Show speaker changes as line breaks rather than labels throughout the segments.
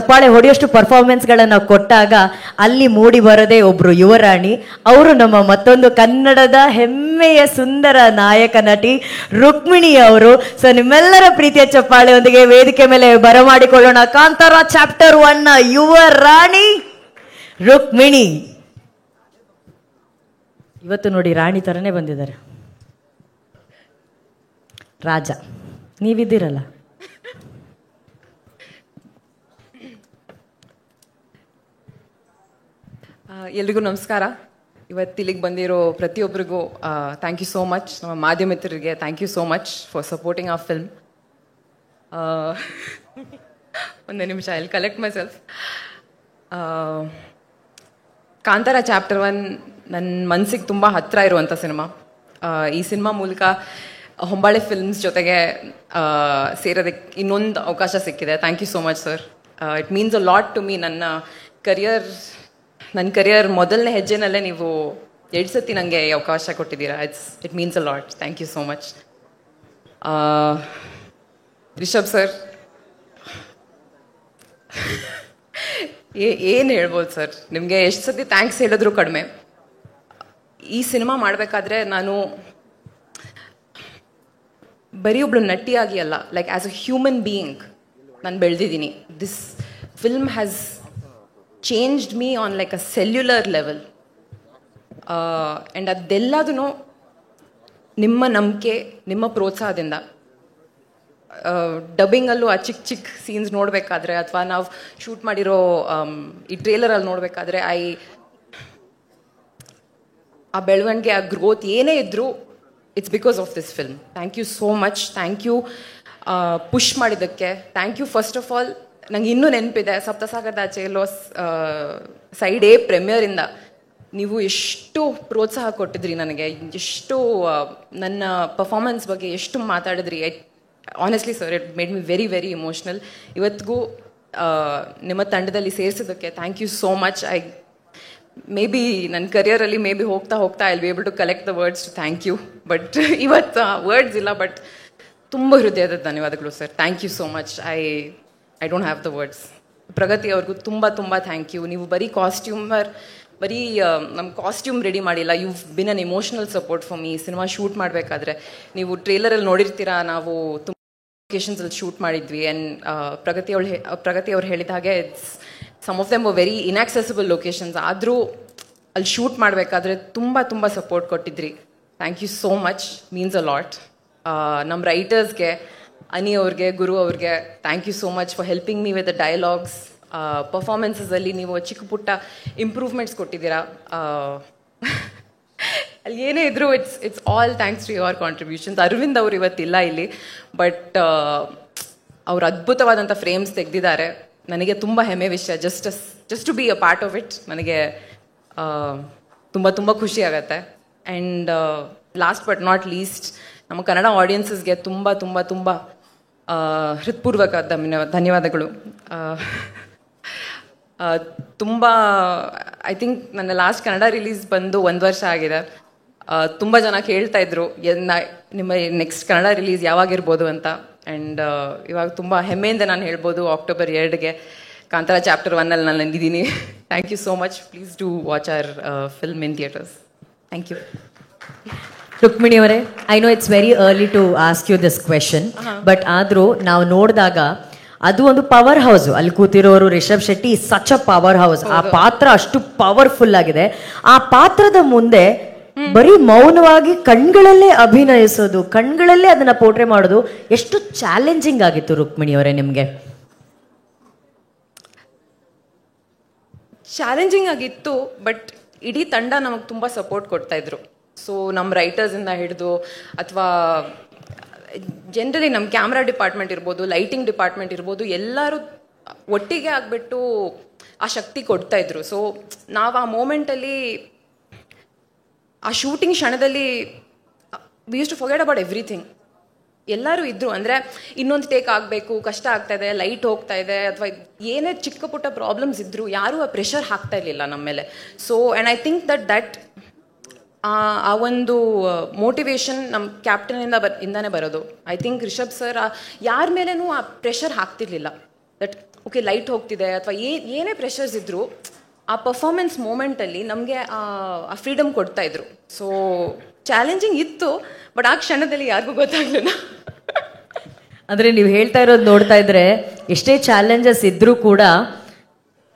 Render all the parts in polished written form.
ಚಪ್ಪಾಳೆ ಹೊಡೆಯೋಷ್ಟು ಪರ್ಫಾರ್ಮೆನ್ಸ್ಗಳನ್ನ ಕೊಟ್ಟಾಗ ಅಲ್ಲಿ ಮೂಡಿ ಬರೋದೇ ಒಬ್ರು ಯುವರಾಣಿ. ಅವರು ನಮ್ಮ ಮತ್ತೊಂದು ಕನ್ನಡದ ಹೆಮ್ಮೆಯ ಸುಂದರ ನಾಯಕ ನಟಿ ರುಕ್ಮಿಣಿ ಅವರು. ಸೊ ನಿಮ್ಮೆಲ್ಲರ ಪ್ರೀತಿಯ ಚಪ್ಪಾಳೆಯೊಂದಿಗೆ ವೇದಿಕೆ ಮೇಲೆ ಬರಮಾಡಿಕೊಳ್ಳೋಣ ಕಾಂತಾರ ಚಾಪ್ಟರ್ 1 ಯುವರಾಣಿ ರುಕ್ಮಿಣಿ. ಇವತ್ತು ನೋಡಿ ರಾಣಿ ಥರನೇ ಬಂದಿದ್ದಾರೆ. ರಾಜ ನೀವಿದ್ದೀರಲ್ಲ.
ಎಲ್ರಿಗೂ ನಮಸ್ಕಾರ. ಇವತ್ತು ಇಲ್ಲಿಗೆ ಬಂದಿರೋ ಪ್ರತಿಯೊಬ್ಬರಿಗೂ ಥ್ಯಾಂಕ್ ಯು ಸೋ ಮಚ್. ನಮ್ಮ ಮಾಧ್ಯಮಿತರಿಗೆ thank you so much for supporting our film. ಒಂದೇ ನಿಮಿಷ, I will collect myself. Kantara chapter 1 ನನ್ನ ಮನಸ್ಸಿಗೆ ತುಂಬ ಹತ್ತಿರ ಇರುವಂಥ ಸಿನಿಮಾ. ಈ ಸಿನಿಮಾ ಮೂಲಕ ಹೊಂಬಾಳೆ ಫಿಲ್ಮ್ಸ್ ಜೊತೆಗೆ ಸೇರೋದಕ್ಕೆ ಇನ್ನೊಂದು ಅವಕಾಶ ಸಿಕ್ಕಿದೆ. Thank you so much sir. It means a lot to me. ನನ್ನ ಕರಿಯರ್ ಮೊದಲನೇ ಹೆಜ್ಜೆನಲ್ಲೇ ನೀವು 2 ಸತಿ ನನಗೆ ಈ ಅವಕಾಶ ಕೊಟ್ಟಿದ್ದೀರಾ. It means a lot. Thank you so much. Rishab sir, ಏನು ಹೇಳ್ಬೋದು ಸರ್, ನಿಮಗೆ ಎಷ್ಟು ಸತಿ ಥ್ಯಾಂಕ್ಸ್ ಹೇಳಿದ್ರು ಕಡಿಮೆ. ಈ ಸಿನಿಮಾ ಮಾಡಬೇಕಾದ್ರೆ ನಾನು ಬರೀ ಒಬ್ಳು ನಟಿಯಾಗಿ ಅಲ್ಲ, like as a human being ನಾನು ಬೆಳೆದಿದ್ದೀನಿ. This film has changed me on like a cellular level. And ಅದೆಲ್ಲದೂ ನಿಮ್ಮ ನಂಬಿಕೆ, ನಿಮ್ಮ ಪ್ರೋತ್ಸಾಹದಿಂದ. ಡಬ್ಬಿಂಗಲ್ಲೂ ಆ ಚಿಕ್ಕ ಚಿಕ್ಕ ಸೀನ್ಸ್ ನೋಡಬೇಕಾದ್ರೆ ಅಥವಾ ನಾವು ಶೂಟ್ ಮಾಡಿರೋ ಈ ಟ್ರೇಲರಲ್ಲಿ ನೋಡಬೇಕಾದ್ರೆ ಆ ಬೆಳವಣಿಗೆ, ಆ ಗ್ರೋತ್ ಏನೇ ಇದ್ದರೂ it's because of this film. Thank you so much. Thank you push ಮಾಡಿದ್ದಕ್ಕೆ. Thank you first of all. ನಂಗೆ ಇನ್ನೂ ನೆನಪಿದೆ, ಸಪ್ತಸಾಗರದ ಆಚೆ ಎಲ್ಲೋ ಸೈಡ್ ಎ ಪ್ರೀಮಿಯರಿಂದ ನೀವು ಎಷ್ಟು ಪ್ರೋತ್ಸಾಹ ಕೊಟ್ಟಿದ್ರಿ ನನಗೆ, ಎಷ್ಟು ನನ್ನ ಪರ್ಫಾರ್ಮೆನ್ಸ್ ಬಗ್ಗೆ ಎಷ್ಟು ಮಾತಾಡಿದ್ರಿ. Honestly sir, it made me very very emotional. ಇವತ್ತಿಗೂ ನಿಮ್ಮ ತಂಡದಲ್ಲಿ ಸೇರಿಸಿದ್ದಕ್ಕೆ thank you so much. Maybe ನನ್ನ ಕರಿಯರಲ್ಲಿ ಮೇ ಬಿ ಹೋಗ್ತಾ I will be able to collect the words to thank you. But ಇವತ್ತು ವರ್ಡ್ಸ್ ಇಲ್ಲ. ಬಟ್ ತುಂಬ ಹೃದಯದ ಧನ್ಯವಾದಗಳು sir. Thank you so much. I don't have the words. Pragathi ಅವ್ರಿಗೂ ತುಂಬ ತುಂಬ ಥ್ಯಾಂಕ್ ಯು. ನೀವು ಬರೀ ನಮ್ಮ ಕಾಸ್ಟ್ಯೂಮ್ ರೆಡಿ ಮಾಡಿಲ್ಲ. You bin an emotional support for me. Cinema shoot ಮಾಡಬೇಕಾದ್ರೆ ನೀವು ಟ್ರೇಲರಲ್ಲಿ ನೋಡಿರ್ತೀರಾ, ನಾವು ತುಂಬ ಲೊಕೇಶನ್ಸಲ್ಲಿ ಶೂಟ್ ಮಾಡಿದ್ವಿ. ಆ್ಯಂಡ್ ಪ್ರಗತಿ ಅವ್ರು ಹೇಳಿದ ಹಾಗೆ some of them very inaccessible locations. ಆದರೂ ಅಲ್ಲಿ ಶೂಟ್ ಮಾಡಬೇಕಾದ್ರೆ ತುಂಬ ತುಂಬ ಸಪೋರ್ಟ್ ಕೊಟ್ಟಿದ್ರಿ. Thank you so much. Means a lot. ನಮ್ಮ ರೈಟರ್ಸ್ಗೆ, ಅನಿ ಅವ್ರಿಗೆ, ಗುರು ಅವ್ರಿಗೆ thank you so much for helping me with the dialogues. ಪರ್ಫಾರ್ಮೆನ್ಸಲ್ಲಿ ನೀವು ಚಿಕ್ಕ ಪುಟ್ಟ ಇಂಪ್ರೂವ್ಮೆಂಟ್ಸ್ ಕೊಟ್ಟಿದ್ದೀರಾ. ಅಲ್ಲಿ ಏನೇ ಇದ್ರೂ it's all thanks to your contributions. Aravind ಅವರು ಇವತ್ತಿಲ್ಲ ಇಲ್ಲಿ, ಬಟ್ ಅವ್ರು ಅದ್ಭುತವಾದಂಥ ಫ್ರೇಮ್ಸ್ ತೆಗೆದಿದ್ದಾರೆ. ನನಗೆ ತುಂಬ ಹೆಮ್ಮೆ ವಿಷಯ. Just to be a part of it ನನಗೆ ತುಂಬ ತುಂಬ ಖುಷಿ ಆಗುತ್ತೆ. And last but not least, ನಮ್ಮ ಕನ್ನಡ ಆಡಿಯನ್ಸಸ್ಗೆ ತುಂಬ ತುಂಬ ತುಂಬ ಹೃತ್ಪೂರ್ವಕ ಧನ್ಯವಾದಗಳು. ತುಂಬ ಐ ಥಿಂಕ್ ನನ್ನ ಲಾಸ್ಟ್ ಕನ್ನಡ ರಿಲೀಸ್ ಬಂದು 1 ವರ್ಷ ಆಗಿದೆ. ತುಂಬ ಜನ ಕೇಳ್ತಾ ಇದ್ರು ನಿಮ್ಮ ನೆಕ್ಸ್ಟ್ ಕನ್ನಡ ರಿಲೀಸ್ ಯಾವಾಗಿರ್ಬೋದು ಅಂತ. ಆ್ಯಂಡ್ ಇವಾಗ ತುಂಬ ಹೆಮ್ಮೆಯಿಂದ ನಾನು ಹೇಳ್ಬೋದು, October 2ಗೆ ಕಾಂತಾರ ಚಾಪ್ಟರ್ 1 ನಾನು ಇದ್ದೀನಿ. Thank you so much. Please do watch our film in theatres. Thank you.
Rukmini ಅವರೇ, I know it's very early to ask you this question, but ಆದರೂ ನಾವು ನೋಡಿದಾಗ ಅದು ಒಂದು ಪವರ್ ಹೌಸ್. ಅಲ್ಲಿ ಕೂತಿರೋರು Rishab Shetty such a powerhouse. ಆ ಪಾತ್ರ ಅಷ್ಟು ಪವರ್ಫುಲ್ ಆಗಿದೆ. ಆ ಪಾತ್ರದ ಮುಂದೆ ಬರೀ ಮೌನವಾಗಿ ಕಣ್ಗಳಲ್ಲೇ ಅಭಿನಯಿಸೋದು, ಕಣ್ಗಳಲ್ಲೇ ಅದನ್ನ ಪೋರ್ಟ್ರೇ ಮಾಡೋದು ಎಷ್ಟು ಚಾಲೆಂಜಿಂಗ್ ಆಗಿತ್ತು ರುಕ್ಮಿಣಿ ಅವರೇ ನಿಮಗೆ?
ಚಾಲೆಂಜಿಂಗ್ ಆಗಿತ್ತು, ಬಟ್ ಇಡೀ ತಂಡ ನಮಗೆ ತುಂಬ ಸಪೋರ್ಟ್ ಕೊಡ್ತಾ ಇದ್ರು. ಸೊ ನಮ್ಮ ರೈಟರ್ಸಿಂದ ಹಿಡಿದು ಅಥವಾ ಜನರಲಿ ನಮ್ಮ ಕ್ಯಾಮ್ರಾ ಡಿಪಾರ್ಟ್ಮೆಂಟ್ ಇರ್ಬೋದು, ಲೈಟಿಂಗ್ ಡಿಪಾರ್ಟ್ಮೆಂಟ್ ಇರ್ಬೋದು, ಎಲ್ಲರೂ ಒಟ್ಟಿಗೆ ಆಗಿಬಿಟ್ಟು ಆ ಶಕ್ತಿ ಕೊಡ್ತಾ ಇದ್ರು. ಸೊ ನಾವು ಆ ಮೂಮೆಂಟಲ್ಲಿ, ಆ ಶೂಟಿಂಗ್ ಕ್ಷಣದಲ್ಲಿ we use to forget about everything. ಎಲ್ಲರೂ ಇದ್ದರು. ಅಂದರೆ ಇನ್ನೊಂದು ಟೇಕ್ ಆಗಬೇಕು, ಕಷ್ಟ ಆಗ್ತಾ ಇದೆ, ಲೈಟ್ ಹೋಗ್ತಾ ಇದೆ, ಅಥವಾ ಏನೇ ಚಿಕ್ಕ ಪುಟ್ಟ ಪ್ರಾಬ್ಲಮ್ಸ್ ಇದ್ದರೂ ಯಾರೂ ಆ ಪ್ರೆಷರ್ ಹಾಕ್ತಾ ಇರಲಿಲ್ಲ ನಮ್ಮ ಮೇಲೆ. So and I think that ಆ ಒಂದು ಮೋಟಿವೇಶನ್ ನಮ್ಮ ಕ್ಯಾಪ್ಟನಿಂದಾನೇ ಬರೋದು. ಐ ಥಿಂಕ್ ರಿಷಬ್ ಸರ್ ಯಾರ ಮೇಲೇನೂ ಆ ಪ್ರೆಷರ್ ಹಾಕ್ತಿರ್ಲಿಲ್ಲ. ದಟ್ ಓಕೆ ಲೈಟ್ ಹೋಗ್ತಿದೆ ಅಥವಾ ಏನೇ ಪ್ರೆಷರ್ಸ್ ಇದ್ದರೂ ಆ ಪರ್ಫಾರ್ಮೆನ್ಸ್ ಮೂಮೆಂಟಲ್ಲಿ ನಮಗೆ ಆ ಫ್ರೀಡಮ್ ಕೊಡ್ತಾ ಇದ್ರು. ಸೊ ಚಾಲೆಂಜಿಂಗ್ ಇತ್ತು, ಬಟ್ ಆ ಕ್ಷಣದಲ್ಲಿ ಯಾರಿಗೂ ಗೊತ್ತಾಗ್ಲಿಲ್ಲ.
ಅಂದರೆ ನೀವು ಹೇಳ್ತಾ ಇರೋದು ನೋಡ್ತಾ ಇದ್ರೆ ಎಷ್ಟೇ ಚಾಲೆಂಜಸ್ ಇದ್ರೂ ಕೂಡ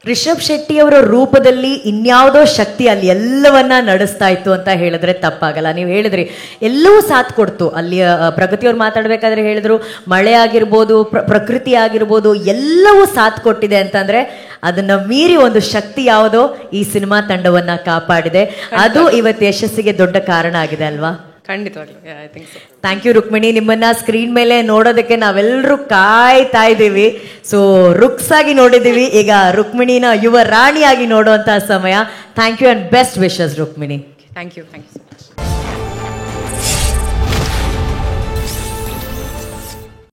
ರಿಷಬ್ ಶೆಟ್ಟಿ ಅವರ ರೂಪದಲ್ಲಿ ಇನ್ಯಾವುದೋ ಶಕ್ತಿ ಅಲ್ಲಿ ಎಲ್ಲವನ್ನ ನಡೆಸ್ತಾ ಇತ್ತು ಅಂತ ಹೇಳಿದ್ರೆ ತಪ್ಪಾಗಲ್ಲ. ನೀವು ಹೇಳಿದ್ರಿ ಎಲ್ಲವೂ ಸಾಥ್ ಕೊಡ್ತು. ಅಲ್ಲಿ ಪ್ರಗತಿಯವ್ರು ಮಾತಾಡ್ಬೇಕಾದ್ರೆ ಹೇಳಿದ್ರು ಮಳೆ ಆಗಿರ್ಬೋದು, ಪ್ರಕೃತಿ ಆಗಿರ್ಬೋದು, ಎಲ್ಲವೂ ಸಾಥ್ ಕೊಟ್ಟಿದೆ ಅಂತಂದ್ರೆ ಅದನ್ನ ಮೀರಿ ಒಂದು ಶಕ್ತಿ ಯಾವುದೋ ಈ ಸಿನಿಮಾ ತಂಡವನ್ನ ಕಾಪಾಡಿದೆ. ಅದು ಇವತ್ತು ಯಶಸ್ಸಿಗೆ ದೊಡ್ಡ ಕಾರಣ ಆಗಿದೆ ಅಲ್ವಾ?
ಖಂಡಿತವಾಗ್ಲೂ, I think so.
Thank you Rukmini. ನಿಮ್ಮನ್ನ ಸ್ಕ್ರೀನ್ ಮೇಲೆ ನೋಡೋದಕ್ಕೆ ನಾವೆಲ್ಲರೂ ಕಾಯ್ತಾ ಇದ್ದೀವಿ. ಸೊ ರುಕ್ಸ್ ಆಗಿ ನೋಡಿದ್ದೀವಿ, ಈಗ ರುಕ್ಮಿಣಿನ ಯುವ ರಾಣಿಯಾಗಿ ನೋಡುವಂತಹ ಸಮಯ. Thank you and best wishes Rukmini.
Thank you.